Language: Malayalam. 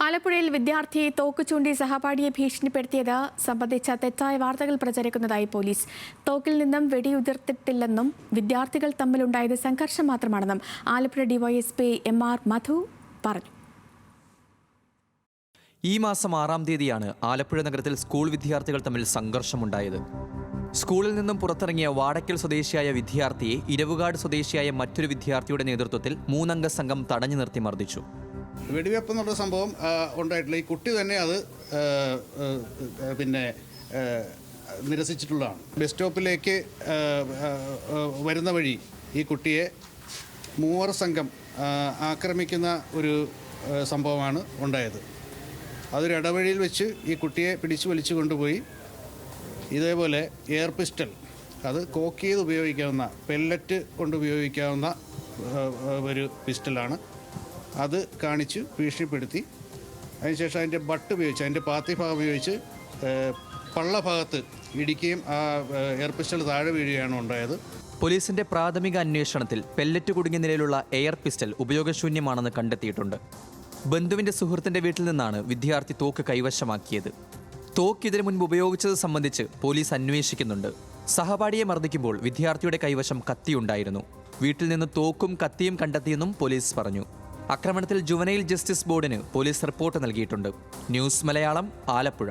ആലപ്പുഴയിൽ വിദ്യാർത്ഥിയെ തോക്ക് ചൂണ്ടി സഹപാഠിയെ ഭീഷണിപ്പെടുത്തിയത് സംബന്ധിച്ച തെറ്റായ വാർത്തകൾ പ്രചരിക്കുന്നതായി പോലീസ്. തോക്കിൽ നിന്നും വെടിയുതിർത്തിട്ടില്ലെന്നും വിദ്യാർത്ഥികൾ തമ്മിലുണ്ടായത് സംഘർഷം മാത്രമാണെന്നും ആലപ്പുഴ ഡിവൈഎസ്പി MR മധു പറഞ്ഞു. ഈ മാസം 6-ാം തീയതിയാണ് ആലപ്പുഴ നഗരത്തിൽ സ്കൂൾ വിദ്യാർത്ഥികൾ തമ്മിൽ സംഘർഷമുണ്ടായത്. സ്കൂളിൽ നിന്നും പുറത്തിറങ്ങിയ വാടയ്ക്കൽ സ്വദേശിയായ വിദ്യാർത്ഥിയെ ഇരവുകാട് സ്വദേശിയായ മറ്റൊരു വിദ്യാർത്ഥിയുടെ നേതൃത്വത്തിൽ 3-അംഗ സംഘം തടഞ്ഞു നിർത്തി മർദ്ദിച്ചു. വെടിവെപ്പ് എന്നുള്ള സംഭവം ഉണ്ടായിട്ടില്ല. ഈ കുട്ടി തന്നെ അത് നിരസിച്ചിട്ടുള്ളതാണ്. ബസ് സ്റ്റോപ്പിലേക്ക് വരുന്ന വഴി ഈ കുട്ടിയെ 3 സംഘം ആക്രമിക്കുന്ന ഒരു സംഭവമാണ് ഉണ്ടായത്. അതൊരു ഇടവഴിയിൽ വെച്ച് ഈ കുട്ടിയെ പിടിച്ചു വലിച്ചു കൊണ്ടുപോയി ഇതേപോലെ എയർ പിസ്റ്റൾ, അത് കോക്ക് ചെയ്ത് ഉപയോഗിക്കാവുന്ന, പെല്ലറ്റ് കൊണ്ട് ഉപയോഗിക്കാവുന്ന ഒരു പിസ്റ്റലാണ്, അത് കാണിച്ച് ഭീഷണിപ്പെടുത്തി അതിനുശേഷം അതിൻ്റെ ബട്ട് ഉപയോഗിച്ച്, അതിൻ്റെ പാത്തി ഭാഗം ഉപയോഗിച്ച് പള്ളഭാഗത്ത് ഇടിക്കുകയും ആ എയർ പിസ്റ്റൾ താഴെ വീഴുകയാണ് ഉണ്ടായത്. പോലീസിന്റെ പ്രാഥമിക അന്വേഷണത്തിൽ പെല്ലറ്റ് കുടുങ്ങിയ നിലയിലുള്ള എയർ പിസ്റ്റൾ ഉപയോഗശൂന്യമാണെന്ന് കണ്ടെത്തിയിട്ടുണ്ട്. ബന്ധുവിന്റെ സുഹൃത്തിന്റെ വീട്ടിൽ നിന്നാണ് വിദ്യാർത്ഥി തോക്ക് കൈവശമാക്കിയത്. തോക്ക് ഇതിനു മുൻപ് ഉപയോഗിച്ചത് സംബന്ധിച്ച് പോലീസ് അന്വേഷിക്കുന്നുണ്ട്. സഹപാഠിയെ മർദ്ദിക്കുമ്പോൾ വിദ്യാർത്ഥിയുടെ കൈവശം കത്തിയുണ്ടായിരുന്നു. വീട്ടിൽ നിന്ന് തോക്കും കത്തിയും കണ്ടെത്തിയെന്നും പോലീസ് പറഞ്ഞു. ആക്രമണത്തിൽ ജുവനൈൽ ജസ്റ്റിസ് ബോർഡിന് പോലീസ് റിപ്പോർട്ട് നൽകിയിട്ടുണ്ട്. ന്യൂസ് മലയാളം, ആലപ്പുഴ.